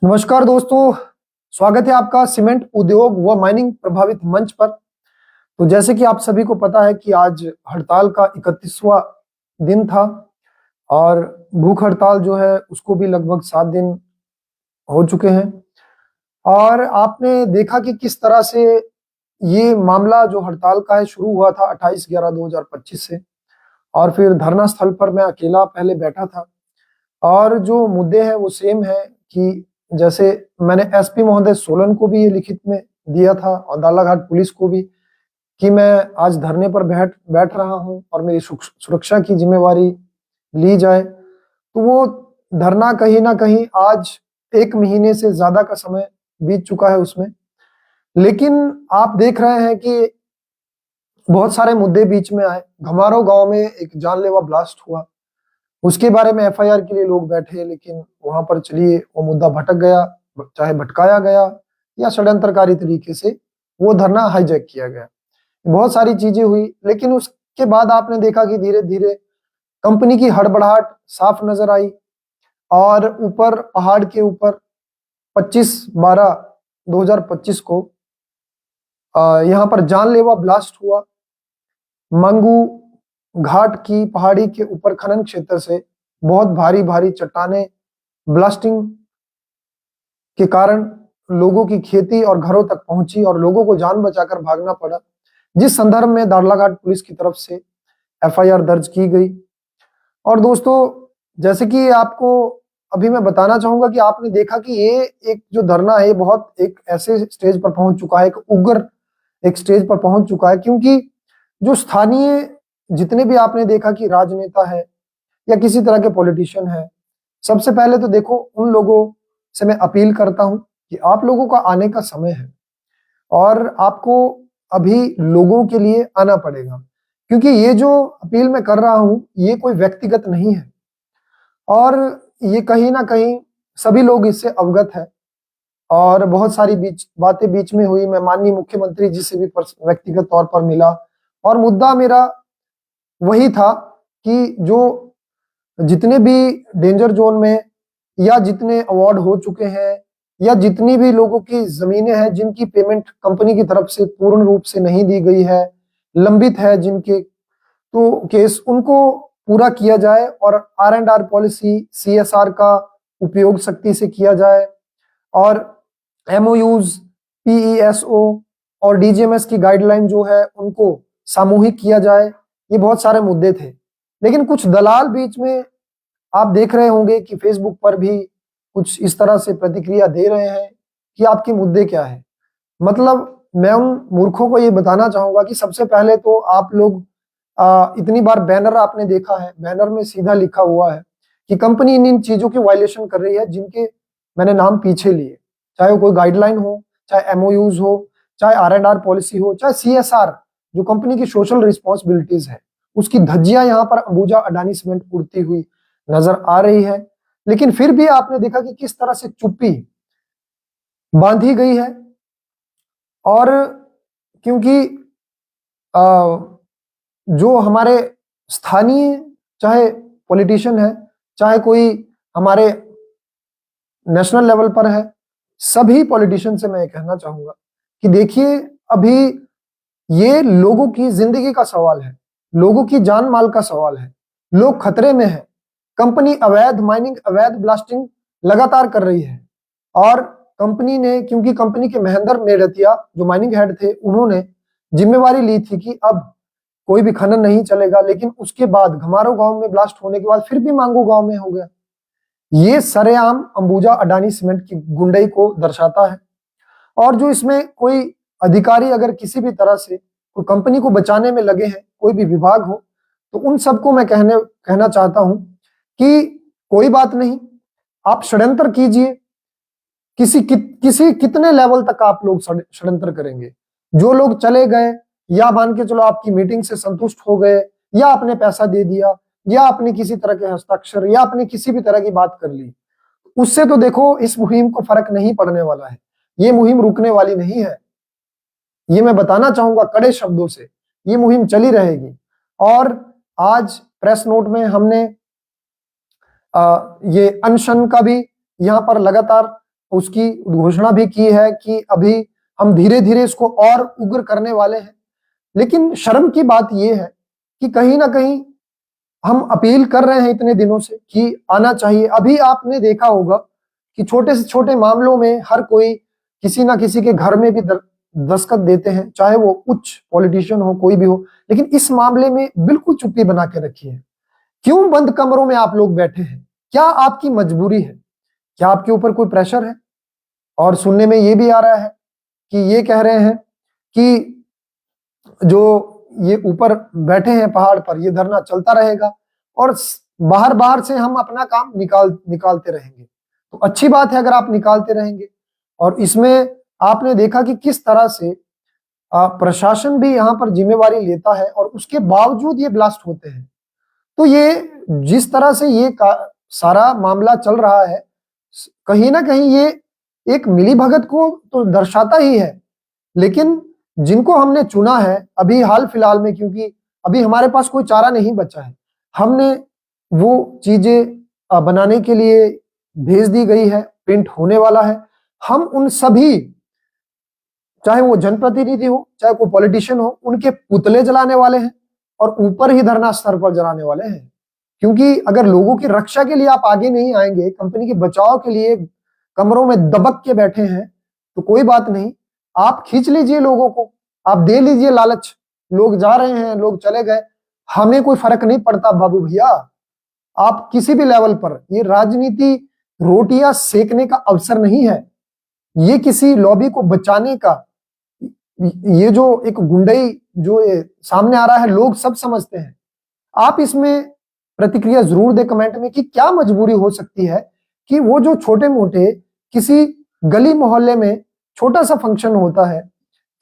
नमस्कार दोस्तों, स्वागत है आपका सीमेंट उद्योग व माइनिंग प्रभावित मंच पर। तो जैसे कि आप सभी को पता है कि आज हड़ताल का 31वां दिन था और भूख हड़ताल जो है उसको भी लगभग 7 दिन हो चुके हैं। और आपने देखा कि किस तरह से ये मामला जो हड़ताल का है शुरू हुआ था 28/11/2025 से, और फिर धरना स्थल पर मैं अकेला पहले बैठा था। और जो मुद्दे हैं वो सेम है कि जैसे मैंने एसपी महोदय सोलन को भी ये लिखित में दिया था और दालाघाट पुलिस को भी कि मैं आज धरने पर बैठ बैठ रहा हूं और मेरी सुरक्षा की जिम्मेवारी ली जाए। तो वो धरना कहीं ना कहीं आज 1 महीने से ज्यादा का समय बीत चुका है उसमें। लेकिन आप देख रहे हैं कि बहुत सारे मुद्दे बीच में आए। घमारो गांव में एक जानलेवा ब्लास्ट हुआ, उसके बारे में एफआईआर के लिए लोग बैठे, लेकिन वहां पर चलिए वो मुद्दा भटक गया, चाहे भटकाया गया या षड्यंत्रकारी तरीके से वो धरना हाईजैक किया गया। बहुत सारी चीजें हुई, लेकिन उसके बाद आपने देखा कि धीरे धीरे कंपनी की हड़बड़ाहट साफ नजर आई। और ऊपर पहाड़ के ऊपर 25/12/2025 को यहाँ पर जानलेवा ब्लास्ट हुआ। मंगू घाट की पहाड़ी के ऊपर खनन क्षेत्र से बहुत भारी भारी चट्टाने ब्लास्टिंग के कारण लोगों की खेती और घरों तक पहुंची और लोगों को जान बचाकर भागना पड़ा, जिस संदर्भ में दाड़लाघाट पुलिस की तरफ से एफआईआर दर्ज की गई। और दोस्तों, जैसे कि आपको अभी मैं बताना चाहूंगा कि आपने देखा कि ये एक जो धरना है ये बहुत एक ऐसे स्टेज पर पहुंच चुका है, एक उग्र एक स्टेज पर पहुंच चुका है, क्योंकि जो स्थानीय जितने भी आपने देखा कि राजनेता है या किसी तरह के पॉलिटिशियन है, सबसे पहले तो देखो उन लोगों से मैं अपील करता हूं कि आप लोगों का आने का समय है और आपको अभी लोगों के लिए आना पड़ेगा, क्योंकि ये जो अपील मैं कर रहा हूं ये कोई व्यक्तिगत नहीं है और ये कहीं ना कहीं सभी लोग इससे अवगत है। और बहुत सारी बातें बीच में हुई, मैं माननीय मुख्यमंत्री जी से भी व्यक्तिगत तौर पर मिला और मुद्दा मेरा वही था कि जो जितने भी डेंजर जोन में या जितने अवार्ड हो चुके हैं या जितनी भी लोगों की जमीनें हैं जिनकी पेमेंट कंपनी की तरफ से पूर्ण रूप से नहीं दी गई है, लंबित है जिनके तो केस, उनको पूरा किया जाए और R&R पॉलिसी CSR का उपयोग सख्ती से किया जाए और MOUs, PESO और DGMS की गाइडलाइन जो है उनको सामूहिक किया जाए। ये बहुत सारे मुद्दे थे, लेकिन कुछ दलाल बीच में आप देख रहे होंगे कि फेसबुक पर भी कुछ इस तरह से प्रतिक्रिया दे रहे हैं कि आपके मुद्दे क्या है। मतलब मैं उन मूर्खों को ये बताना चाहूंगा कि सबसे पहले तो आप लोग इतनी बार बैनर आपने देखा है, बैनर में सीधा लिखा हुआ है कि कंपनी इन इन चीजों की वायलेशन कर रही है जिनके मैंने नाम पीछे लिए, चाहे वो कोई गाइडलाइन हो, चाहे MOUs हो, चाहे R&R पॉलिसी हो, चाहे CSR जो कंपनी की सोशल रिस्पॉन्सिबिलिटीज है, उसकी धज्जियां यहाँ पर अंबुजा अडानी सीमेंट उड़ती हुई नजर आ रही है। लेकिन फिर भी आपने देखा कि किस तरह से चुप्पी बांधी गई है। और क्योंकि जो हमारे स्थानीय चाहे पॉलिटिशियन है, चाहे कोई हमारे नेशनल लेवल पर है, सभी पॉलिटिशियन से मैं कहना चाहूंगा कि देखिए अभी ये लोगों की जिंदगी का सवाल है, लोगों की जान माल का सवाल है, लोग खतरे में है। कंपनी अवैध माइनिंग, अवैध ब्लास्टिंग लगातार कर रही है और कंपनी ने, क्योंकि कंपनी के महेंद्र मेड़तिया जो माइनिंग हेड थे, उन्होंने जिम्मेवारी ली थी कि अब कोई भी खनन नहीं चलेगा, लेकिन उसके बाद घमारो गांव में ब्लास्ट होने के बाद फिर भी मांगू गांव में हो गया। ये सरेआम अंबुजा अडानी सीमेंट की गुंडई को दर्शाता है। और जो इसमें कोई अधिकारी अगर किसी भी तरह से कोई कंपनी को बचाने में लगे हैं, कोई भी विभाग हो, तो उन सबको मैं कहना चाहता हूं कि कोई बात नहीं, आप षड्यंत्र कीजिए। किसी कितने लेवल तक आप लोग षड्यंत्र करेंगे? जो लोग चले गए या मान के चलो आपकी मीटिंग से संतुष्ट हो गए या आपने पैसा दे दिया या आपने किसी तरह के हस्ताक्षर या आपने किसी भी तरह की बात कर ली, उससे तो देखो इस मुहिम को फर्क नहीं पड़ने वाला है। ये मुहिम रुकने वाली नहीं है, ये मैं बताना चाहूंगा कड़े शब्दों से, ये मुहिम चली रहेगी। और आज प्रेस नोट में हमने ये अनशन का भी यहाँ पर लगातार उसकी घोषणा भी की है कि अभी हम धीरे धीरे इसको और उग्र करने वाले हैं। लेकिन शर्म की बात यह है कि कहीं ना कहीं हम अपील कर रहे हैं इतने दिनों से कि आना चाहिए। अभी आपने देखा होगा कि छोटे से छोटे मामलों में हर कोई किसी ना किसी के घर में भी दस्तखत देते हैं, चाहे वो उच्च पॉलिटिशियन हो, कोई भी हो। लेकिन इस मामले में बिल्कुल चुप्पी बना के रखी है। क्यों बंद कमरों में आप लोग बैठे हैं? क्या आपकी मजबूरी है? क्या आपके ऊपर कोई प्रेशर है? और सुनने में ये भी आ रहा है कि ये कह रहे हैं कि जो ये ऊपर बैठे हैं पहाड़ पर, ये धरना चलता रहेगा और बाहर बाहर से हम अपना काम निकालते रहेंगे। तो अच्छी बात है अगर आप निकालते रहेंगे। और इसमें आपने देखा कि किस तरह से प्रशासन भी यहाँ पर जिम्मेवारी लेता है और उसके बावजूद ये ब्लास्ट होते हैं। तो ये जिस तरह से ये सारा मामला चल रहा है, कहीं ना कहीं ये एक मिलीभगत को तो दर्शाता ही है। लेकिन जिनको हमने चुना है अभी हाल फिलहाल में, क्योंकि अभी हमारे पास कोई चारा नहीं बचा है, हमने वो चीजें बनाने के लिए भेज दी गई है, प्रिंट होने वाला है। हम उन सभी, चाहे वो जनप्रतिनिधि हो चाहे कोई पॉलिटिशियन हो, उनके पुतले जलाने वाले हैं और ऊपर ही धरना स्थल पर जलाने वाले हैं। क्योंकि अगर लोगों की रक्षा के लिए आप आगे नहीं आएंगे, कंपनी के बचाव के लिए कमरों में दबक के बैठे हैं, तो कोई बात नहीं, आप खींच लीजिए लोगों को, आप दे लीजिए लालच। लोग जा रहे हैं, लोग चले गए, हमें कोई फर्क नहीं पड़ता बाबू भैया। आप किसी भी लेवल पर, ये राजनीति रोटियां सेकने का अवसर नहीं है, ये किसी लॉबी को बचाने का, ये जो एक गुंडई जो ये सामने आ रहा है, लोग सब समझते हैं। आप इसमें प्रतिक्रिया जरूर दे कमेंट में कि क्या मजबूरी हो सकती है कि वो जो छोटे मोटे किसी गली मोहल्ले में छोटा सा फंक्शन होता है,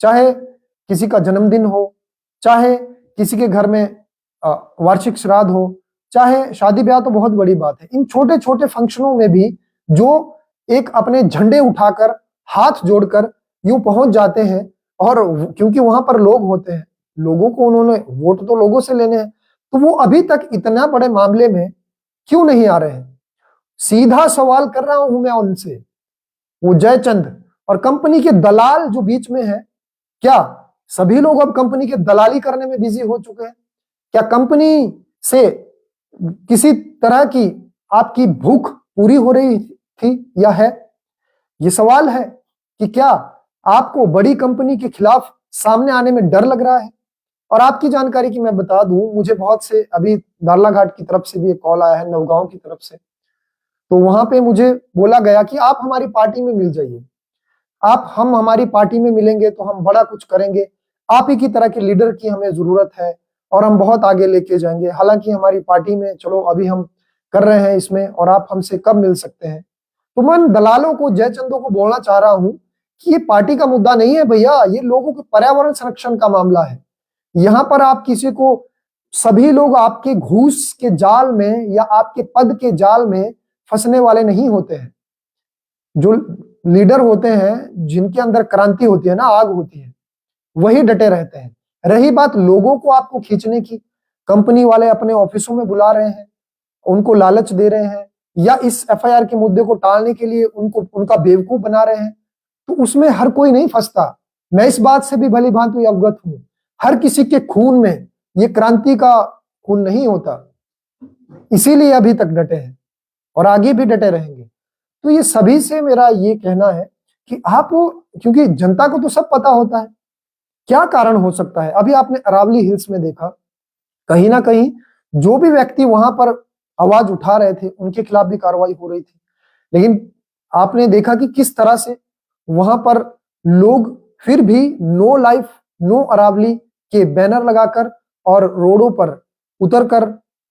चाहे किसी का जन्मदिन हो, चाहे किसी के घर में वार्षिक श्राद्ध हो, चाहे शादी ब्याह, तो बहुत बड़ी बात है। इन छोटे छोटे फंक्शनों में भी जो एक अपने झंडे उठाकर हाथ जोड़कर यूं पहुंच जाते हैं, और क्योंकि वहां पर लोग होते हैं, लोगों को उन्होंने वोट तो लोगों से लेने हैं, तो वो अभी तक इतना बड़े मामले में क्यों नहीं आ रहे हैं? सीधा सवाल कर रहा हूं मैं उनसे। वो जयचंद और कंपनी के दलाल जो बीच में है, क्या सभी लोग अब कंपनी के दलाली करने में बिजी हो चुके हैं? क्या कंपनी से किसी तरह की आपकी भूख पूरी हो रही थी या है? ये सवाल है कि क्या आपको बड़ी कंपनी के खिलाफ सामने आने में डर लग रहा है? और आपकी जानकारी की मैं बता दूं, मुझे बहुत से अभी नालाघाट की तरफ से भी एक कॉल आया है, नवगांव की तरफ से। तो वहां पे मुझे बोला गया कि आप हमारी पार्टी में मिल जाइए, हम हमारी पार्टी में मिलेंगे तो हम बड़ा कुछ करेंगे, आप ही की तरह के लीडर की हमें जरूरत है और हम बहुत आगे लेके जाएंगे। हालांकि हमारी पार्टी में चलो अभी हम कर रहे हैं इसमें, और आप हमसे कब मिल सकते हैं? तो मैं दलालों को, जयचंदों को बोलना चाह रहा हूं कि ये पार्टी का मुद्दा नहीं है भैया, ये लोगों के पर्यावरण संरक्षण का मामला है। यहां पर आप किसी को, सभी लोग आपके घूस के जाल में या आपके पद के जाल में फंसने वाले नहीं होते हैं। जो लीडर होते हैं, जिनके अंदर क्रांति होती है ना, आग होती है, वही डटे रहते हैं। रही बात लोगों को आपको खींचने की, कंपनी वाले अपने ऑफिसों में बुला रहे हैं, उनको लालच दे रहे हैं, या इस एफआईआर के मुद्दे को टालने के लिए उनको उनका बेवकूफ बना रहे हैं, तो उसमें हर कोई नहीं फंसता। मैं इस बात से भी भली भांति अवगत हूं, हर किसी के खून में ये क्रांति का खून नहीं होता, इसीलिए अभी तक डटे हैं और आगे भी डटे रहेंगे। तो ये सभी से मेरा ये कहना है कि आप, क्योंकि जनता को तो सब पता होता है क्या कारण हो सकता है। अभी आपने अरावली हिल्स में देखा, कहीं ना कहीं जो भी व्यक्ति वहां पर आवाज उठा रहे थे उनके खिलाफ भी कार्रवाई हो रही थी, लेकिन आपने देखा कि किस तरह से वहां पर लोग फिर भी नो लाइफ नो अरावली के बैनर लगाकर और रोडों पर उतरकर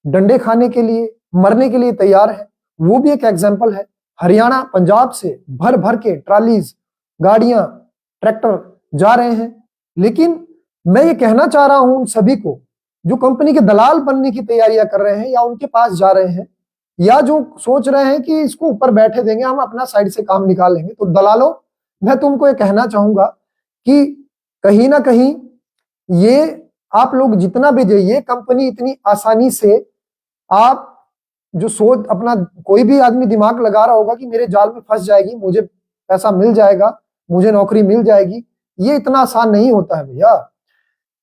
डंडे खाने के लिए, मरने के लिए तैयार है। वो भी एक एग्जाम्पल है। हरियाणा, पंजाब से भर भर के ट्रालीज, गाड़ियां, ट्रैक्टर जा रहे हैं। लेकिन मैं ये कहना चाह रहा हूं उन सभी को जो कंपनी के दलाल बनने की तैयारियां कर रहे हैं या उनके पास जा रहे हैं, या जो सोच रहे हैं कि इसको ऊपर बैठे देंगे, हम अपना साइड से काम निकाल लेंगे, तो दलालों, मैं तुमको ये कहना चाहूंगा कि कहीं ना कहीं ये आप लोग जितना भी दे, ये कंपनी इतनी आसानी से, आप जो सोच अपना, कोई भी आदमी दिमाग लगा रहा होगा कि मेरे जाल में फंस जाएगी, मुझे पैसा मिल जाएगा, मुझे नौकरी मिल जाएगी, ये इतना आसान नहीं होता है भैया।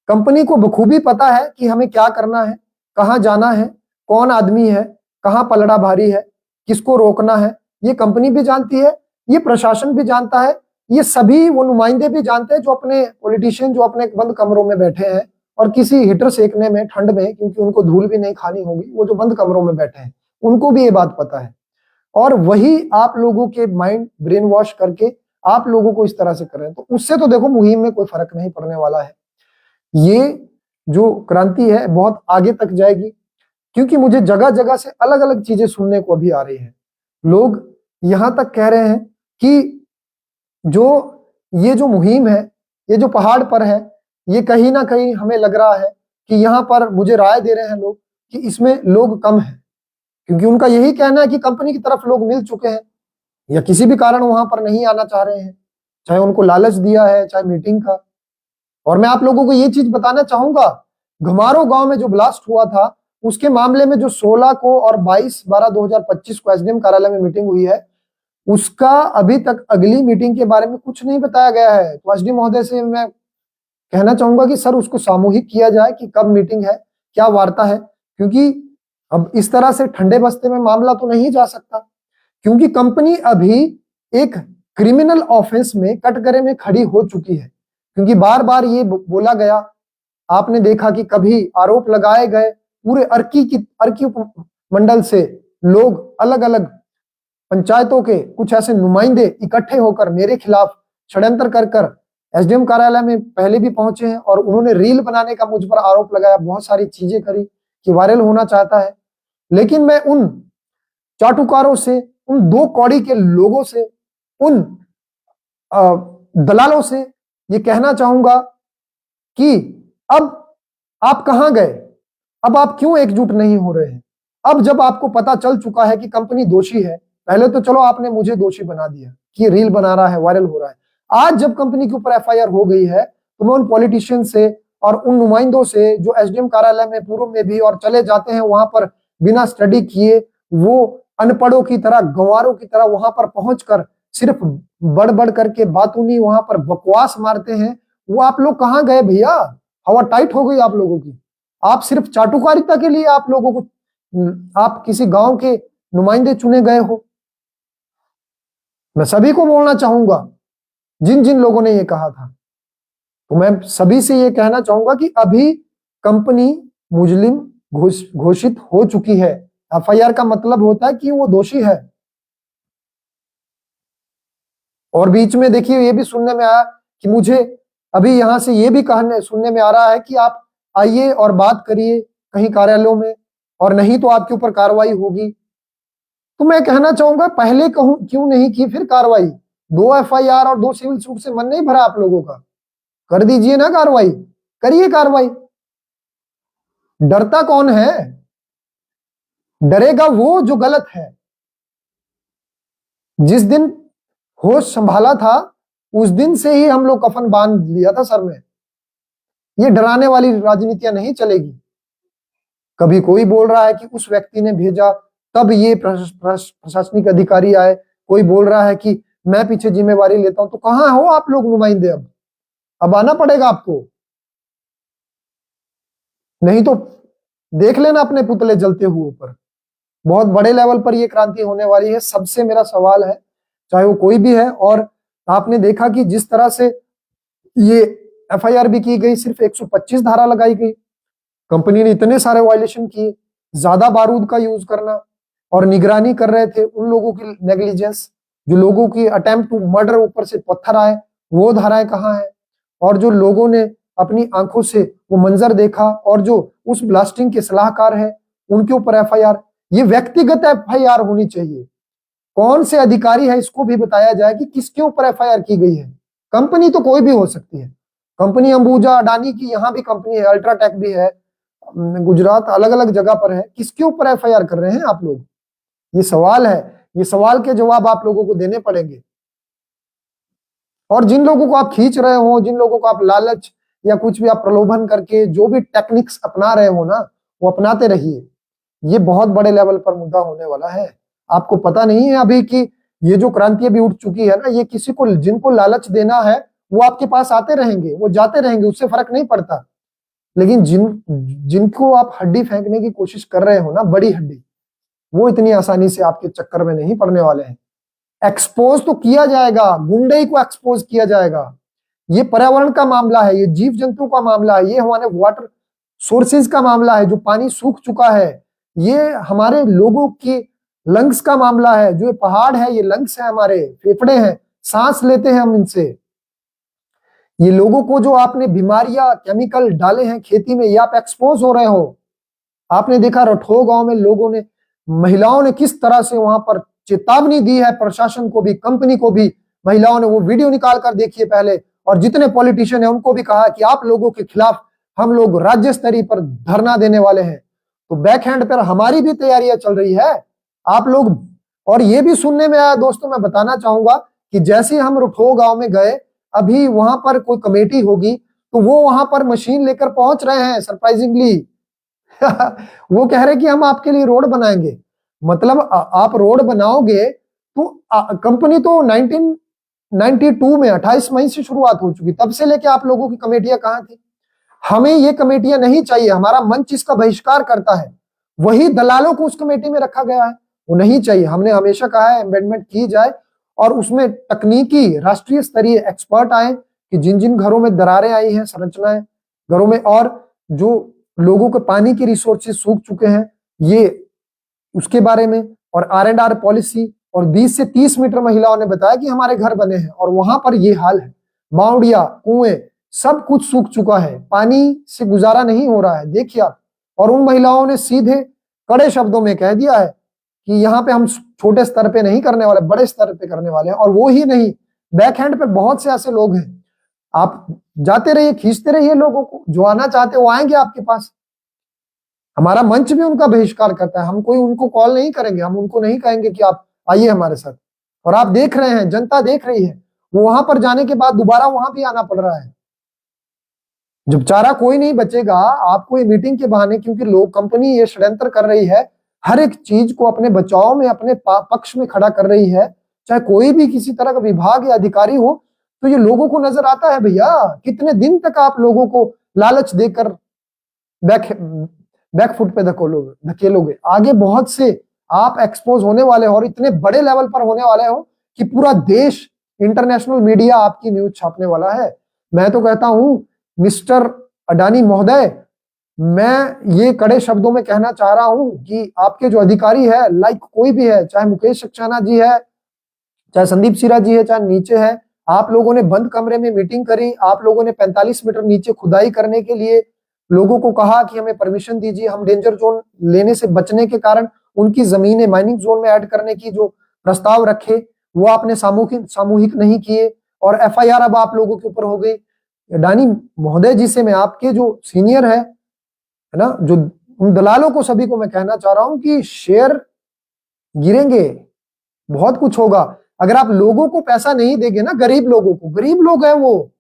कंपनी को बखूबी पता है कि हमें क्या करना है, कहाँ जाना है, कौन आदमी है, कहाँ पलड़ा भारी है, किसको रोकना है, ये कंपनी भी जानती है, ये प्रशासन भी जानता है, ये सभी वो नुमाइंदे भी जानते हैं जो अपने पॉलिटिशियन जो अपने बंद कमरों में बैठे हैं और किसी हीटर सेकने में ठंड में, क्योंकि उनको धूल भी नहीं खानी होगी, वो जो बंद कमरों में बैठे हैं उनको भी ये बात पता है। और वही आप लोगों के माइंड ब्रेन वॉश करके आप लोगों को इस तरह से कर रहे हैं। तो उससे तो देखो मुहिम में कोई फर्क नहीं पड़ने वाला है। ये जो क्रांति है बहुत आगे तक जाएगी, क्योंकि मुझे जगह जगह से अलग अलग चीजें सुनने को अभी आ रही है। लोग यहां तक कह रहे हैं कि जो ये जो मुहिम है, ये जो पहाड़ पर है, ये कहीं ना कहीं हमें लग रहा है कि यहाँ पर मुझे राय दे रहे हैं लोग कि इसमें लोग कम हैं, क्योंकि उनका यही कहना है कि कंपनी की तरफ लोग मिल चुके हैं या किसी भी कारण वहां पर नहीं आना चाह रहे हैं, चाहे उनको लालच दिया है, चाहे मीटिंग का। और मैं आप लोगों को ये चीज बताना चाहूंगा, घमारो गांव में जो ब्लास्ट हुआ था उसके मामले में जो 16 को और 22/12/2025 को एसडीएम कार्यालय में मीटिंग हुई है, उसका अभी तक अगली मीटिंग के बारे में कुछ नहीं बताया गया है। तो एसडीएम महोदय से मैं कहना चाहूंगा कि सर उसको सामूहिक किया जाए कि कब मीटिंग है, क्या वार्ता है, क्योंकि अब इस तरह से ठंडे बस्ते में मामला तो नहीं जा सकता, क्योंकि कंपनी अभी एक क्रिमिनल ऑफेंस में कटघरे में खड़ी हो चुकी है। क्योंकि बार बार ये बोला गया, आपने देखा कि कभी आरोप लगाए गए, पूरे अर्की मंडल से लोग अलग अलग पंचायतों के कुछ ऐसे नुमाइंदे इकट्ठे होकर मेरे खिलाफ षड्यंत्र कर एसडीएम कार्यालय में पहले भी पहुंचे हैं और उन्होंने रील बनाने का मुझ पर आरोप लगाया, बहुत सारी चीजें करी कि वायरल होना चाहता है। लेकिन मैं उन चाटुकारों से, उन 2 कौड़ी के लोगों से, उन दलालों से ये कहना चाहूंगा कि अब आप कहां गए, अब आप क्यों एकजुट नहीं हो रहे हैं? अब जब आपको पता चल चुका है कि कंपनी दोषी है, पहले तो चलो आपने मुझे दोषी बना दिया कि रील बना रहा है, वायरल हो रहा है। आज जब कंपनी के ऊपर एफआईआर हो गई है, तो मैं उन पॉलिटिशियन से और उन नुमाइंदों से जो एसडीएम कार्यालय में पूर्व में भी और चले जाते हैं वहां पर बिना स्टडी किए, वो अनपढ़ों की तरह, गंवारों की तरह वहां पर पहुंचकर सिर्फ बढ़ बढ़ करके बातूनी वहां पर बकवास मारते हैं, वो आप लोग कहां गए भैया? हवा टाइट हो गई आप लोगों की। आप सिर्फ चाटुकारिता के लिए आप लोगों को, आप किसी गांव के नुमाइंदे चुने गए हो। मैं सभी को बोलना चाहूंगा, जिन जिन लोगों ने ये कहा था, तो मैं सभी से ये कहना चाहूंगा कि अभी कंपनी मुजरिम घोषित हो चुकी है। एफआईआर का मतलब होता है कि वो दोषी है। और बीच में देखिए ये भी सुनने में आया कि मुझे अभी यहां से ये भी कहने सुनने में आ रहा है कि आप आइए और बात करिए कहीं कार्यालयों में, और नहीं तो आपके ऊपर कार्रवाई होगी। तो मैं कहना चाहूंगा पहले कहूं क्यों नहीं की फिर कार्रवाई? 2 एफआईआर और 2 सिविल सूट से मन नहीं भरा आप लोगों का? कर दीजिए ना कार्रवाई, करिए कार्रवाई। डरता कौन है? डरेगा वो जो गलत है। जिस दिन होश संभाला था उस दिन से ही हम लोग कफन बांध लिया था सर में। ये डराने वाली राजनीतियां नहीं चलेगी। कभी कोई बोल रहा है कि उस व्यक्ति ने भेजा तब ये प्रशासनिक अधिकारी आए, कोई बोल रहा है कि मैं पीछे जिम्मेवारी लेता हूं। तो कहां हो आप लोग नुमाइंदे? अब आना पड़ेगा आपको, नहीं तो देख लेना अपने पुतले जलते हुए ऊपर। बहुत बड़े लेवल पर यह क्रांति होने वाली है। सबसे मेरा सवाल है, चाहे वो कोई भी है, और आपने देखा कि जिस तरह से ये एफआईआर भी की गई, सिर्फ 125 धारा लगाई गई। कंपनी ने इतने सारे वायलेशन किए, ज्यादा बारूद का यूज करना, और निगरानी कर रहे थे उन लोगों की नेग्लिजेंस, जो लोगों की अटेम्प्ट टू मर्डर, ऊपर से पत्थर आए, वो धाराएं कहां है? और जो लोगों ने अपनी आंखों से वो मंजर देखा और जो उस ब्लास्टिंग के सलाहकार है उनके ऊपर एफआईआर। ये व्यक्तिगत एफआईआर होनी चाहिए। कौन से अधिकारी है इसको भी बताया जाए कि किसके ऊपर एफआईआर की गई है। कंपनी तो कोई भी हो सकती है, कंपनी अंबुजा अडानी की यहाँ भी कंपनी है, अल्ट्राटेक भी है, गुजरात, अलग अलग जगह पर है। किसके ऊपर एफआईआर कर रहे हैं आप लोग? ये सवाल है, ये सवाल के जवाब आप लोगों को देने पड़ेंगे। और जिन लोगों को आप खींच रहे हो, जिन लोगों को आप लालच या कुछ भी आप प्रलोभन करके जो भी टेक्निक्स अपना रहे हो ना, वो अपनाते रहिए। ये बहुत बड़े लेवल पर मुद्दा होने वाला है। आपको पता नहीं है अभी कि ये जो क्रांति अभी उठ चुकी है ना, ये किसी को जिनको लालच देना है वो आपके पास आते रहेंगे, वो जाते रहेंगे, उससे फर्क नहीं पड़ता। लेकिन जिनको आप हड्डी फेंकने की कोशिश कर रहे हो ना, बड़ी हड्डी, वो इतनी आसानी से आपके चक्कर में नहीं पड़ने वाले हैं। एक्सपोज तो किया जाएगा, गुंडे को एक्सपोज किया जाएगा। ये पर्यावरण का मामला है, ये जीव जंतु का मामला है, ये हमारे वाटर सोर्सेज का मामला है, जो पानी सूख चुका है, ये हमारे लोगों की लंग्स का मामला है। जो ये पहाड़ है, ये लंग्स है, हमारे फेफड़े हैं, सांस लेते हैं हम इनसे। ये लोगों को जो आपने बीमारियां, केमिकल डाले हैं खेती में, ये आप एक्सपोज हो रहे हो। आपने देखा रठो गांव में लोगों ने, महिलाओं ने किस तरह से वहां पर चेतावनी दी है, प्रशासन को भी, कंपनी को भी। महिलाओं ने वो वीडियो निकाल कर देखिए पहले, और जितने पॉलिटिशियन है उनको भी कहा कि आप लोगों के खिलाफ हम लोग राज्य स्तरीय पर धरना देने वाले हैं। तो बैक हैंड पर हमारी भी तैयारियां चल रही है आप लोग। और ये भी सुनने में आया दोस्तों, मैं बताना चाहूंगा कि जैसे हम रुठो गांव में गए, अभी वहां पर कोई कमेटी होगी तो वो वहां पर मशीन लेकर पहुंच रहे हैं सरप्राइजिंगली। वो कह रहे कि हम आपके लिए रोड बनाएंगे। मतलब आप रोड बनाओगे तो कंपनी तो 1992 में 28 मई से शुरुआत हो चुकी, तब से लेके आप लोगों की कमेटियां कहां थी? हमें ये कमेटियां नहीं चाहिए, हमारा मंच इसका बहिष्कार करता है। वही दलालों को उस कमेटी में रखा गया है, वो नहीं चाहिए। हमने हमेशा कहा है अमेंडमेंट की जाए और उसमें तकनीकी राष्ट्रीय स्तरीय एक्सपर्ट आए कि जिन जिन घरों में दरारें आई हैं, संरचनाएं घरों में, और जो लोगों के पानी के रिसोर्सेज सूख चुके हैं, ये उसके बारे में, और R&R पॉलिसी, और 20 से 30 मीटर महिलाओं ने बताया कि हमारे घर बने हैं और वहां पर ये हाल है। बावड़िया, कुएं, सब कुछ सूख चुका है, पानी से गुजारा नहीं हो रहा है, देखिए आप। और उन महिलाओं ने सीधे कड़े शब्दों में कह दिया है कि यहाँ पे हम छोटे स्तर पे नहीं करने वाले, बड़े स्तर पे करने वाले हैं। और वो ही नहीं, बैक हैंड पे बहुत से ऐसे लोग हैं, आप जाते रहिए, खींचते रहिए लोगों को, जो आना चाहते वो आएंगे आपके पास। हमारा मंच भी उनका बहिष्कार करता है, हम कोई उनको कॉल नहीं करेंगे, हम उनको नहीं कहेंगे कि आप आइए हमारे साथ। और आप देख रहे हैं, जनता देख रही है, वो वहां पर जाने के बाद दोबारा वहां भी आना पड़ रहा है। जब चारा कोई नहीं बचेगा, आपको ये मीटिंग के बहाने, क्योंकि लोग, कंपनी ये षड्यंत्र कर रही है, हर एक चीज को अपने बचाव में, अपने पक्ष में खड़ा कर रही है, चाहे कोई भी किसी तरह का विभाग या अधिकारी हो, तो ये लोगों को नजर आता है। भैया कितने दिन तक आप लोगों को लालच देकर बैकफुट पे धकेलोगे? आगे बहुत से आप एक्सपोज होने वाले हो, और इतने बड़े लेवल पर होने वाले हो कि पूरा देश, इंटरनेशनल मीडिया आपकी न्यूज छापने वाला है। मैं तो कहता हूं मिस्टर अडानी महोदय, मैं ये कड़े शब्दों में कहना चाह रहा हूं कि आपके जो अधिकारी है, लाइक कोई भी है, चाहे मुकेश सक्सेना जी है, चाहे संदीप सिरा जी है, चाहे नीचे है, आप लोगों ने बंद कमरे में मीटिंग करी, आप लोगों ने 45 मीटर नीचे खुदाई करने के लिए लोगों को कहा कि हमें परमिशन दीजिए। हम डेंजर जोन लेने से बचने के कारण उनकी जमीनें माइनिंग जोन में ऐड करने की जो प्रस्ताव रखे, वो आपने सामूहिक नहीं किए, और FIR अब आप लोगों के ऊपर हो गई। अडानी महोदय जी से मैं, आपके जो सीनियर है ना, जो उन दलालों को, सभी को मैं कहना चाह रहा हूं कि शेयर गिरेंगे, बहुत कुछ होगा। अगर आप लोगों को पैसा नहीं देंगे ना, गरीब लोगों को, गरीब लोग हैं वो,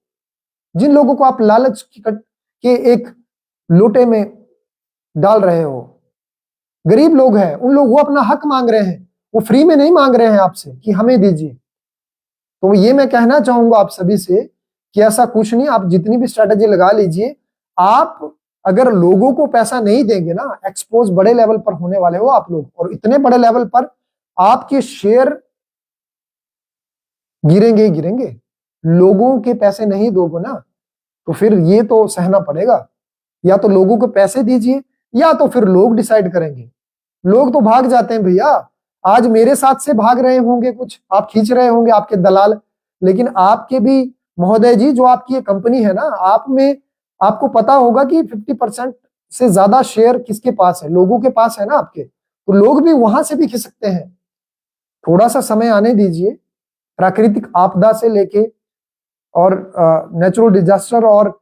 जिन लोगों को आप लालच के एक लोटे में डाल रहे हो, गरीब लोग हैं, उन लोग, वो अपना हक मांग रहे हैं, वो फ्री में नहीं मांग रहे हैं आपसे कि हमें दीजिए। तो ये मैं कहना चाहूंगा आप सभी से कि ऐसा कुछ नहीं, आप जितनी भी स्ट्रेटेजी लगा लीजिए, आप अगर लोगों को पैसा नहीं देंगे ना, एक्सपोज बड़े लेवल पर होने वाले हो आप लोग, और इतने बड़े लेवल पर आपके शेयर गिरेंगे ही गिरेंगे। लोगों के पैसे नहीं दोगे ना, तो फिर ये तो सहना पड़ेगा। या तो लोगों को पैसे दीजिए, या तो फिर लोग डिसाइड करेंगे। लोग तो भाग जाते हैं भैया, आज मेरे साथ से भाग रहे होंगे, कुछ आप खींच रहे होंगे, आपके दलाल, लेकिन आपके भी महोदय जी, जो आपकी ये कंपनी है ना, आप में, आपको पता होगा कि 50% से ज्यादा शेयर किसके पास है, लोगों के पास है ना आपके, तो लोग भी वहां से भी खिसकते हैं। थोड़ा सा समय आने दीजिए। प्राकृतिक आपदा से लेके और नेचुरल डिजास्टर, और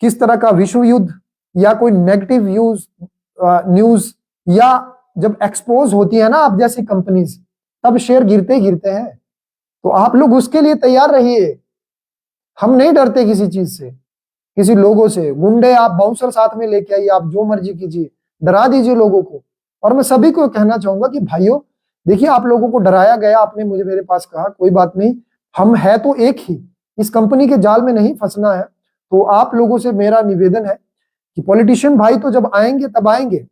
किस तरह का विश्व युद्ध या कोई नेगेटिव न्यूज, या जब एक्सपोज होती है ना आप जैसी कंपनीज, तब शेयर गिरते ही गिरते हैं। तो आप लोग उसके लिए तैयार रहिए। हम नहीं डरते किसी चीज से, किसी लोगों से। गुंडे आप बाउंसर साथ में लेके आइए, आप जो मर्जी कीजिए, डरा दीजिए लोगों को। और मैं सभी को कहना चाहूंगा कि भाइयों, देखिए, आप लोगों को डराया गया, आपने मुझे मेरे पास कहा कोई बात नहीं, हम है तो एक ही, इस कंपनी के जाल में नहीं फंसना है। तो आप लोगों से मेरा निवेदन है कि पॉलिटिशियन भाई तो जब आएंगे तब आएंगे,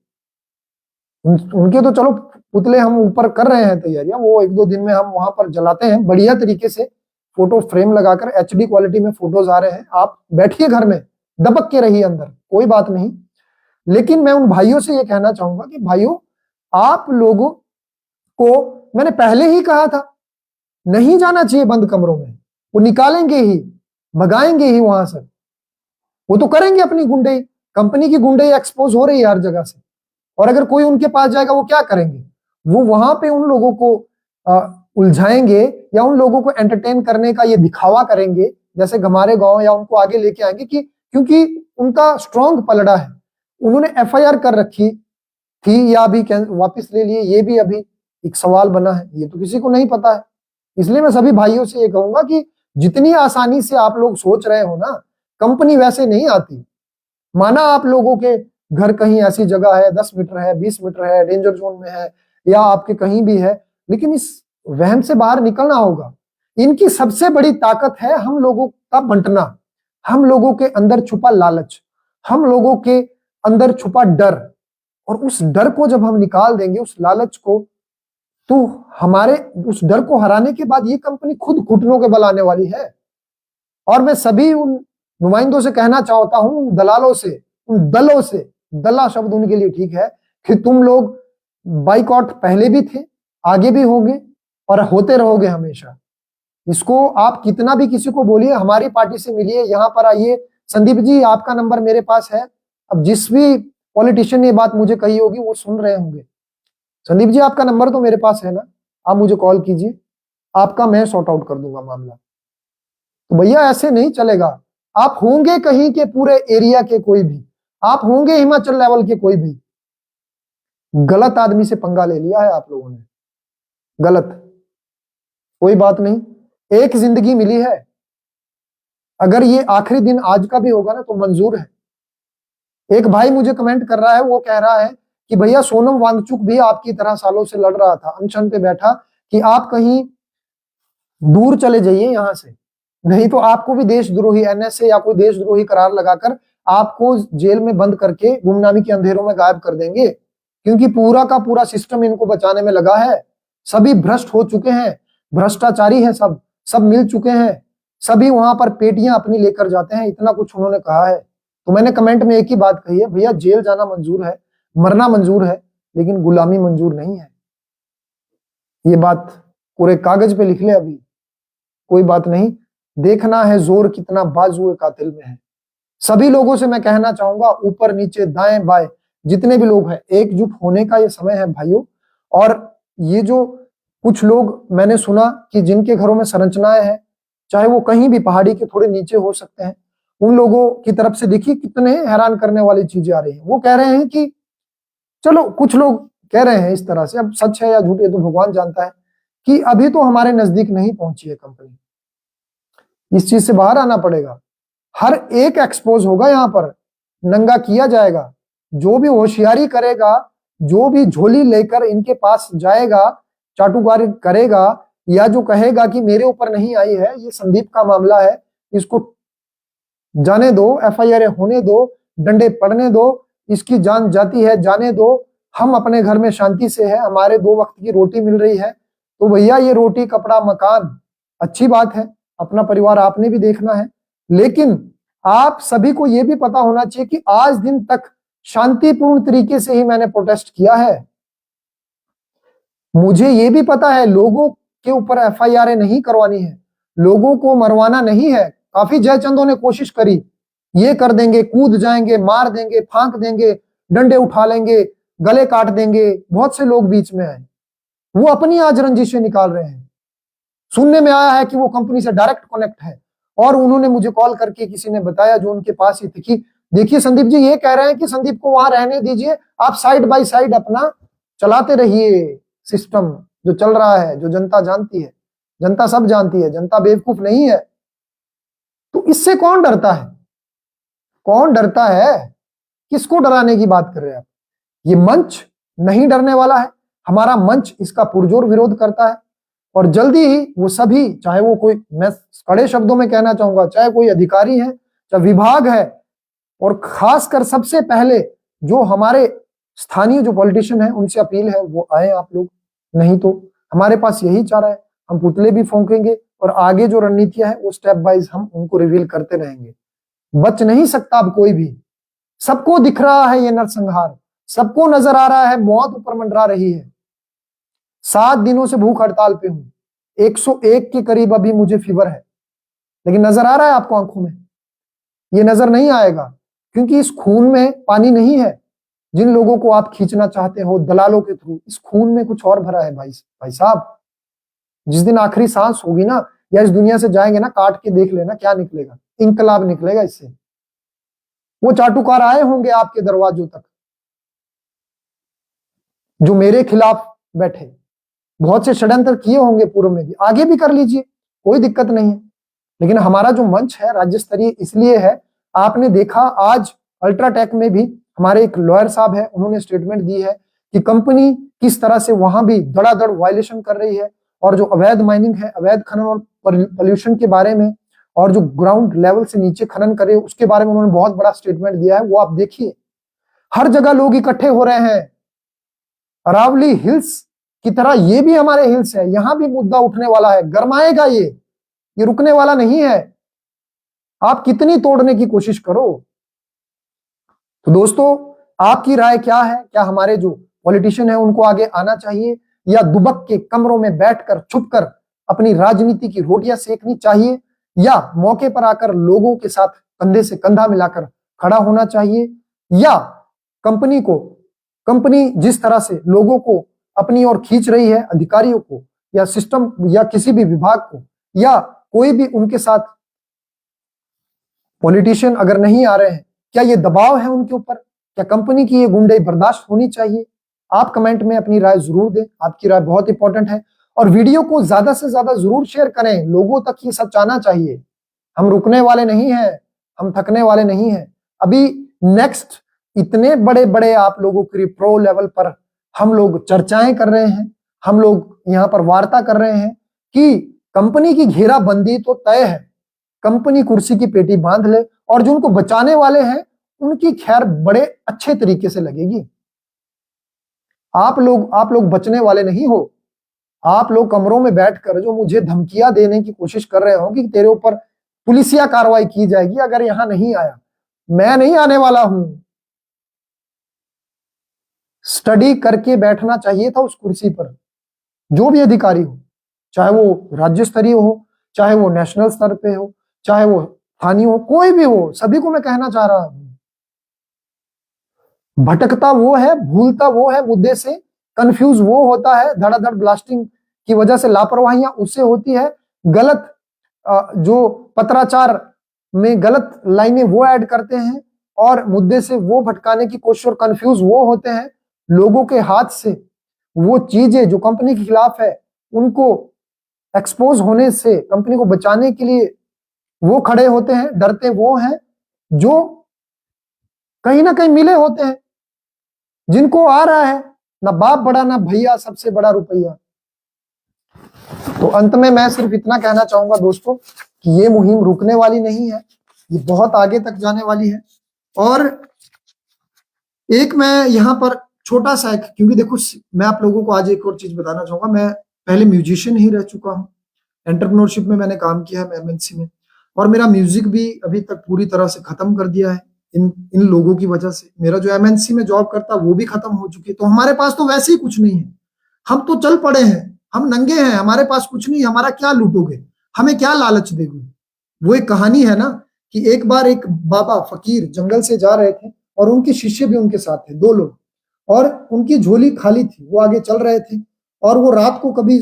उनके तो चलो पुतले हम ऊपर कर रहे हैं तैयारियां, वो 1-2 दिन में हम वहां पर जलाते हैं बढ़िया तरीके से, फोटो फ्रेम लगाकर एचडी क्वालिटी में फोटोज आ रहे हैं, आप बैठिए घर में, दबक के रहिए अंदर, कोई बात नहीं। लेकिन मैं उन भाइयों से ये कहना चाहूंगा कि भाइयों, आप लोगों को मैंने पहले ही कहा था, नहीं जाना चाहिए बंद कमरों में, वो निकालेंगे ही, भगाएंगे ही वहां से, वो तो करेंगे अपनी गुंडई, कंपनी की गुंडई एक्सपोज हो रही है हर जगह से। और अगर कोई उनके पास जाएगा वो क्या करेंगे, वो वहां पे उन लोगों को उलझाएंगे या उन लोगों को एंटरटेन करने का ये दिखावा करेंगे जैसे गमारे गांव, या उनको आगे लेके आएंगे कि क्योंकि उनका स्ट्रांग पलड़ा है, उन्होंने एफआईआर कर रखी थी या अभी वापस ले लिए, ये भी अभी एक सवाल बना है, ये तो किसी को नहीं पता है। इसलिए मैं सभी भाइयों से ये कहूंगा कि जितनी आसानी से आप लोग सोच रहे हो ना, कंपनी वैसे नहीं आती। माना आप लोगों के घर कहीं ऐसी जगह है, 10 मीटर है, 20 मीटर है, डेंजर जोन में है, या आपके कहीं भी है, लेकिन इस वहम से बाहर निकलना होगा। इनकी सबसे बड़ी ताकत है हम लोगों का बंटना, हम लोगों के अंदर छुपा लालच, हम लोगों के अंदर छुपा डर, और उस डर को जब हम निकाल देंगे, उस लालच को, तो हमारे उस डर को हराने के बाद ये कंपनी खुद घुटनों के बल आने वाली है। और मैं सभी उन नुमाइंदों से कहना चाहता हूं, दलालों से, उन दलों से, दला शब्द उनके लिए ठीक है, कि तुम लोग बाइकआउट पहले भी थे, आगे भी होंगे और होते रहोगे हमेशा। इसको आप कितना भी किसी को बोलिए, हमारी पार्टी से मिलिए, यहां पर आइए। संदीप जी, आपका नंबर मेरे पास है, अब जिस भी पॉलिटिशियन ने ये बात मुझे कही होगी वो सुन रहे होंगे। संदीप जी, आपका नंबर तो मेरे पास है ना, आप मुझे कॉल कीजिए, आपका मैं सॉर्ट आउट कर दूंगा मामला। तो भैया ऐसे नहीं चलेगा। आप होंगे कहीं के पूरे एरिया के कोई भी, आप होंगे हिमाचल लेवल के कोई भी, गलत आदमी से पंगा ले लिया है आप लोगों ने, गलत। कोई बात नहीं, एक जिंदगी मिली है, अगर ये आखिरी दिन आज का भी होगा ना तो मंजूर है। एक भाई मुझे कमेंट कर रहा है, वो कह रहा है कि भैया सोनम वांगचुक भी आपकी तरह सालों से लड़ रहा था, अनशन पे बैठा, कि आप कहीं दूर चले जाइए यहां से, नहीं तो आपको भी देशद्रोही एनएसए या कोई देशद्रोही करार लगाकर आपको जेल में बंद करके गुमनामी के अंधेरों में गायब कर देंगे, क्योंकि पूरा का पूरा सिस्टम इनको बचाने में लगा है। सभी भ्रष्ट हो चुके हैं, भ्रष्टाचारी है, सब सब मिल चुके हैं, सभी वहां पर पेटियां अपनी लेकर जाते हैं, इतना कुछ उन्होंने कहा है। तो मैंने कमेंट में एक ही बात कही है, भैया जेल जाना मंजूर है, मरना मंजूर है, लेकिन गुलामी मंजूर नहीं है। ये बात पूरे कागज पे लिख ले अभी, कोई बात नहीं, देखना है जोर कितना बाजुए कातिल में है। सभी लोगों से मैं कहना चाहूंगा, ऊपर नीचे दाएं बाएं जितने भी लोग हैं, एकजुट होने का ये समय है भाइयों। और ये जो कुछ लोग मैंने सुना कि जिनके घरों में संरचनाएं हैं, चाहे वो कहीं भी पहाड़ी के थोड़े नीचे हो सकते हैं, उन लोगों की तरफ से देखिए कितने हैरान करने वाली चीजें आ रही हैं। वो कह रहे हैं कि चलो, कुछ लोग कह रहे हैं इस तरह से, अब सच है या झूठ ये तो भगवान जानता है, कि अभी तो हमारे नजदीक नहीं पहुंची है कंपनी, इस चीज से बाहर आना पड़ेगा। हर एक एक्सपोज होगा, यहां पर नंगा किया जाएगा। जो भी होशियारी करेगा, जो भी झोली लेकर इनके पास जाएगा, चाटुकारी करेगा, या जो कहेगा कि मेरे ऊपर नहीं आई है, ये संदीप का मामला है, इसको जाने दो, एफआईआर होने दो, डंडे पड़ने दो, इसकी जान जाती है जाने दो, हम अपने घर में शांति से है, हमारे 2 वक्त की रोटी मिल रही है। तो भैया ये रोटी कपड़ा मकान अच्छी बात है, अपना परिवार आपने भी देखना है, लेकिन आप सभी को यह भी पता होना चाहिए कि आज दिन तक शांतिपूर्ण तरीके से ही मैंने प्रोटेस्ट किया है। मुझे यह भी पता है लोगों के ऊपर एफआईआर नहीं करवानी है, लोगों को मरवाना नहीं है। काफी जयचंदों ने कोशिश करी, ये कर देंगे, कूद जाएंगे, मार देंगे, फांक देंगे, डंडे उठा लेंगे, गले काट देंगे, बहुत से लोग बीच में आए, वो अपनी आज रंजिशें निकाल रहे हैं। सुनने में आया है कि वो कंपनी से डायरेक्ट कनेक्ट है, और उन्होंने मुझे कॉल करके किसी ने बताया जो उनके पास ही थी कि देखिए संदीप जी ये कह रहे हैं कि संदीप को वहां रहने दीजिए, आप साइड बाय साइड अपना चलाते रहिए सिस्टम जो चल रहा है, जो जनता जानती है, जनता सब जानती है, जनता बेवकूफ नहीं है। तो इससे कौन डरता है, कौन डरता है, किसको डराने की बात कर रहे हैं आप? ये मंच नहीं डरने वाला है, हमारा मंच इसका पुरजोर विरोध करता है और जल्दी ही वो सभी, चाहे वो कोई, मैं कड़े शब्दों में कहना चाहूंगा, चाहे कोई अधिकारी है, चाहे विभाग है, और खासकर सबसे पहले जो हमारे स्थानीय जो पॉलिटिशियन है, उनसे अपील है वो आए आप लोग। नहीं तो हमारे पास यही चारा है, हम पुतले भी फूंकेंगे और आगे जो रणनीतियां है वो स्टेप बाइज हम उनको रिवील करते रहेंगे। बच नहीं सकता अब कोई भी। सबको दिख रहा है ये नरसंहार, सबको नजर आ रहा है मौत ऊपर मंडरा रही है। 7 दिनों से भूख हड़ताल पे हूं, 101 के करीब अभी मुझे फीवर है, लेकिन नजर आ रहा है आपको आंखों में? ये नजर नहीं आएगा, क्योंकि इस खून में पानी नहीं है। जिन लोगों को आप खींचना चाहते हो दलालों के थ्रू, इस खून में कुछ और भरा है भाई साहब। जिस दिन आखिरी सांस होगी ना, या इस दुनिया से जाएंगे ना, काट के देख लेना क्या निकलेगा। इंकलाब निकलेगा इससे। वो चाटुकार आए होंगे आपके दरवाजों तक, जो मेरे खिलाफ बैठे, बहुत से षड्यंत्र किए होंगे पूर्व में भी, आगे भी कर लीजिए, कोई दिक्कत नहीं है। लेकिन हमारा जो मंच है राज्य स्तरीय इसलिए है, आपने देखा आज अल्ट्राटेक में भी हमारे एक लॉयर साहब है, उन्होंने स्टेटमेंट दी है कि कंपनी किस तरह से वहां भी धड़ाधड़ वायलेशन कर रही है, और जो अवैध माइनिंग है, अवैध खनन और पोल्यूशन के बारे में, और जो ग्राउंड लेवल से नीचे खनन करे उसके बारे में उन्होंने बहुत बड़ा स्टेटमेंट दिया है। वो आप देखिए, हर जगह लोग इकट्ठे हो रहे हैं। अरावली हिल्स की तरह ये भी हमारे हिल्स है, यहां भी मुद्दा उठने वाला है, गरमाएगा ये रुकने वाला नहीं है। आप कितनी तोड़ने की कोशिश करो। तो दोस्तों, आपकी राय क्या है? क्या हमारे जो पॉलिटिशियन है उनको आगे आना चाहिए, या दुबक के कमरों में बैठकर छुपकर अपनी राजनीति की रोटियां सेकनी चाहिए, या मौके पर आकर लोगों के साथ कंधे से कंधा मिलाकर खड़ा होना चाहिए, या कंपनी जिस तरह से लोगों को अपनी ओर खींच रही है, अधिकारियों को या सिस्टम या किसी भी विभाग को, या कोई भी उनके साथ पॉलिटिशियन अगर नहीं आ रहे हैं, क्या ये दबाव है उनके ऊपर? क्या कंपनी की ये गुंडे बर्दाश्त होनी चाहिए? आप कमेंट में अपनी राय जरूर दें, आपकी राय बहुत इंपॉर्टेंट है। और वीडियो को ज्यादा से ज्यादा जरूर शेयर करें, लोगों तक ये सच आना चाहिए। हम रुकने वाले नहीं हैं, हम थकने वाले नहीं हैं। अभी नेक्स्ट इतने बड़े बड़े आप लोगों के प्रो लेवल पर हम लोग चर्चाएं कर रहे हैं, हम लोग यहाँ पर वार्ता कर रहे हैं कि कंपनी की घेराबंदी तो तय है, कंपनी कुर्सी की पेटी बांध ले, और जो उनको बचाने वाले हैं उनकी खैर बड़े अच्छे तरीके से लगेगी। आप लोग बचने वाले नहीं हो। आप लोग कमरों में बैठकर जो मुझे धमकियां देने की कोशिश कर रहे हो कि तेरे ऊपर पुलिसिया कार्रवाई की जाएगी अगर यहां नहीं आया, मैं नहीं आने वाला हूं। स्टडी करके बैठना चाहिए था उस कुर्सी पर, जो भी अधिकारी हो, चाहे वो राज्य स्तरीय हो, चाहे वो नेशनल स्तर पे हो, चाहे वो स्थानीय हो, कोई भी हो, सभी को मैं कहना चाह रहा हूं, भटकता वो है, भूलता वो है मुद्दे से, कंफ्यूज वो होता है, धड़ाधड़ ब्लास्टिंग की वजह से लापरवाहियां उससे होती है, गलत जो पत्राचार में गलत लाइनें वो ऐड करते हैं, और मुद्दे से वो भटकाने की कोशिश, और कंफ्यूज वो होते हैं। लोगों के हाथ से वो चीजें जो कंपनी के खिलाफ है उनको एक्सपोज होने से कंपनी को बचाने के लिए वो खड़े होते हैं। डरते वो हैं जो कहीं ना कहीं मिले होते हैं, जिनको आ रहा है ना बाप बड़ा ना भैया, सबसे बड़ा रुपया। तो अंत में मैं सिर्फ इतना कहना चाहूंगा दोस्तों कि ये मुहिम रुकने वाली नहीं है, ये बहुत आगे तक जाने वाली है। और एक मैं यहाँ पर छोटा सा एक, क्योंकि देखो मैं आप लोगों को आज एक और चीज बताना चाहूंगा, मैं पहले म्यूजिशियन ही रह चुका हूँ, एंटरप्रेन्योरशिप में मैंने काम किया है एमएनसी में, और मेरा म्यूजिक भी अभी तक पूरी तरह से खत्म कर दिया है इन लोगों की वजह से। मेरा जो एमएनसी में जॉब करता वो भी खत्म हो चुकी है। तो हमारे पास तो वैसे ही कुछ नहीं है, हम तो चल पड़े हैं, हम नंगे हैं, हमारे पास कुछ नहीं, हमारा क्या लूटोगे, हमें क्या लालच देगे। वो एक कहानी है ना कि एक बार एक बाबा फकीर जंगल से जा रहे थे और उनके शिष्य भी उनके साथ थे, 2 लोग, और उनकी झोली खाली थी, वो आगे चल रहे थे, और वो रात को कभी,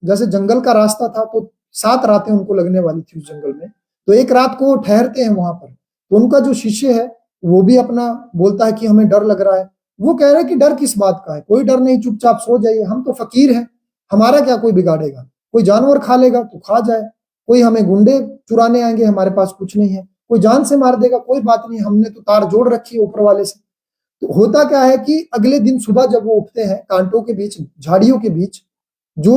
जैसे जंगल का रास्ता था तो 7 रातें उनको लगने वाली थी उस जंगल में, तो एक रात को वो ठहरते हैं वहां पर। तो उनका जो शिष्य है वो भी अपना बोलता है कि हमें डर लग रहा है। वो कह रहे हैं कि डर किस बात का है, कोई डर नहीं, चुपचाप सो जाइए, हम तो फकीर हैं, हमारा क्या कोई बिगाड़ेगा, कोई जानवर खा लेगा तो खा जाए, कोई हमें गुंडे चुराने आएंगे, हमारे पास कुछ नहीं है, कोई जान से मार देगा, कोई बात नहीं, हमने तो तार जोड़ रखी है ऊपर वाले से। तो होता क्या है कि अगले दिन सुबह जब वो उठते हैं, कांटों के बीच, झाड़ियों के बीच, जो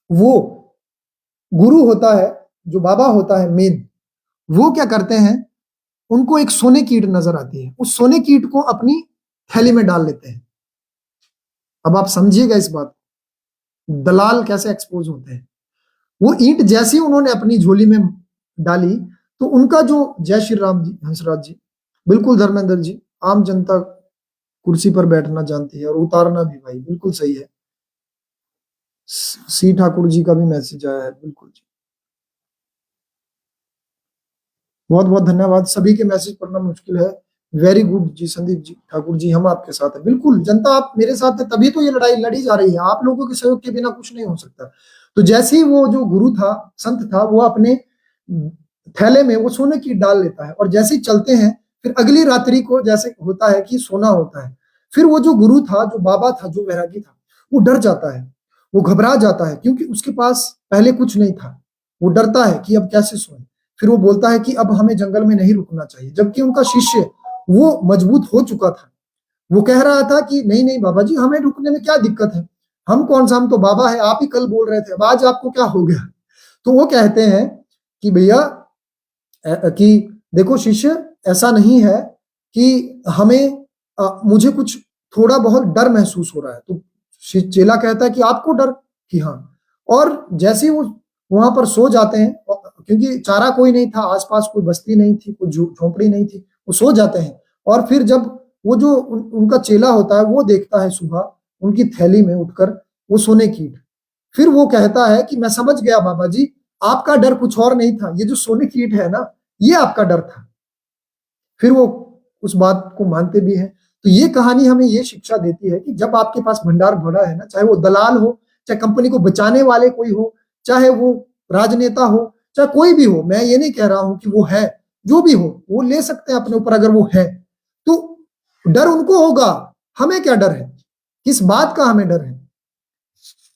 वो गुरु होता है, जो बाबा होता है मेन, वो क्या करते हैं, उनको एक सोने कीट नजर आती है, उस सोने कीट को अपनी थैली में डाल लेते हैं। अब आप समझिएगा इस बात, दलाल कैसे एक्सपोज होते हैं। वो ईंट जैसी उन्होंने अपनी झोली में डाली, तो उनका जो, जय श्री राम जी, हंसराज जी, बिल्कुल धर्मेंद्र जी, आम जनता कुर्सी पर बैठना जानती है और उतारना भी, भाई बिल्कुल सही है। सी ठाकुर जी का भी मैसेज आया है, बिल्कुल जी, बहुत बहुत धन्यवाद। सभी के मैसेज पढ़ना मुश्किल है, वेरी गुड जी संदीप जी, ठाकुर जी हम आपके साथ हैं, बिल्कुल जनता आप मेरे साथ है, तभी तो ये लड़ाई लड़ी जा रही है, आप लोगों के सहयोग के बिना कुछ नहीं हो सकता। तो जैसे ही वो जो गुरु था, संत था, वो अपने थैले में वो सोने की डाल लेता है, और जैसे ही चलते हैं, फिर अगली रात्रि को जैसे होता है कि सोना होता है, फिर वो जो गुरु था, जो बाबा था, जो वैरागी था, वो डर जाता है, वो घबरा जाता है, क्योंकि उसके पास पहले कुछ नहीं था। वो डरता है कि अब कैसे सोए। फिर वो बोलता है कि अब हमें जंगल में नहीं रुकना चाहिए, जबकि उनका शिष्य वो मजबूत हो चुका था। वो कह रहा था कि नहीं नहीं बाबा जी, हमें रुकने में क्या दिक्कत है, हम कौन सा, हम तो बाबा है, आप ही कल बोल रहे थे, अब आज आपको क्या हो गया। तो वो कहते हैं कि भैया, कि देखो शिष्य, ऐसा नहीं है कि हमें मुझे कुछ थोड़ा बहुत डर महसूस हो रहा है। तो चेला कहता है कि आपको डर, कि हाँ। और जैसे ही वो वहां पर सो जाते हैं, क्योंकि चारा कोई नहीं था, आसपास कोई बस्ती नहीं थी, कोई झोपड़ी नहीं थी, वो सो जाते हैं। और फिर जब वो जो उनका चेला होता है, वो देखता है सुबह उनकी थैली में उठकर वो सोने कीट, फिर वो कहता है कि मैं समझ गया बाबा जी, आपका डर कुछ और नहीं था, ये जो सोने कीट है ना, ये आपका डर था। फिर वो उस बात को मानते भी हैं। तो ये कहानी हमें ये शिक्षा देती है कि जब आपके पास भंडार भरा है ना, चाहे वो दलाल हो, चाहे कंपनी को बचाने वाले कोई हो, चाहे वो राजनेता हो, चाहे कोई भी हो, मैं ये नहीं कह रहा हूं कि वो है, जो भी हो वो ले सकते हैं अपने ऊपर अगर वो है, तो डर उनको होगा, हमें क्या डर है, किस बात का हमें डर है।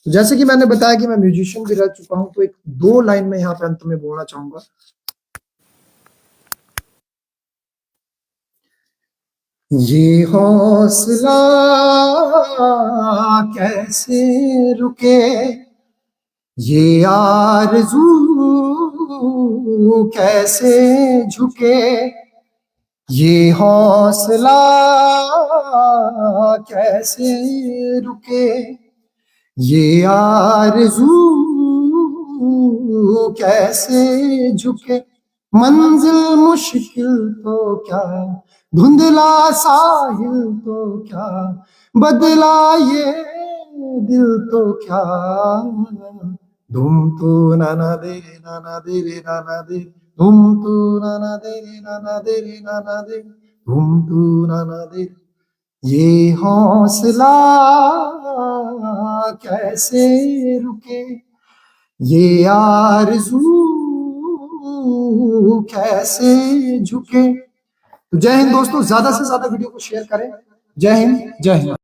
तो जैसे कि मैंने बताया कि मैं म्यूजिशियन भी रह चुका हूं, तो एक दो लाइन में यहाँ पे अंत में बोलना चाहूंगा। ये हौसला कैसे रुके, ये आरज़ू कैसे झुके, ये हौसला कैसे रुके, ये आरज़ू कैसे झुके, मंजिल मुश्किल तो क्या, धुंधला साहिल तो क्या, बदला ये दिल तो क्या, धुम तू नाना दे रे नाना दे रे नाना दे, धुम तू नाना दे रे नाना दे रे नाना दे, धुम तू नाना दे। ये हौसला कैसे रुके, ये आरज़ू कैसे झुके। तो जय हिंद दोस्तों, ज्यादा से ज्यादा वीडियो को शेयर करें। जय हिंद, जय हिंद।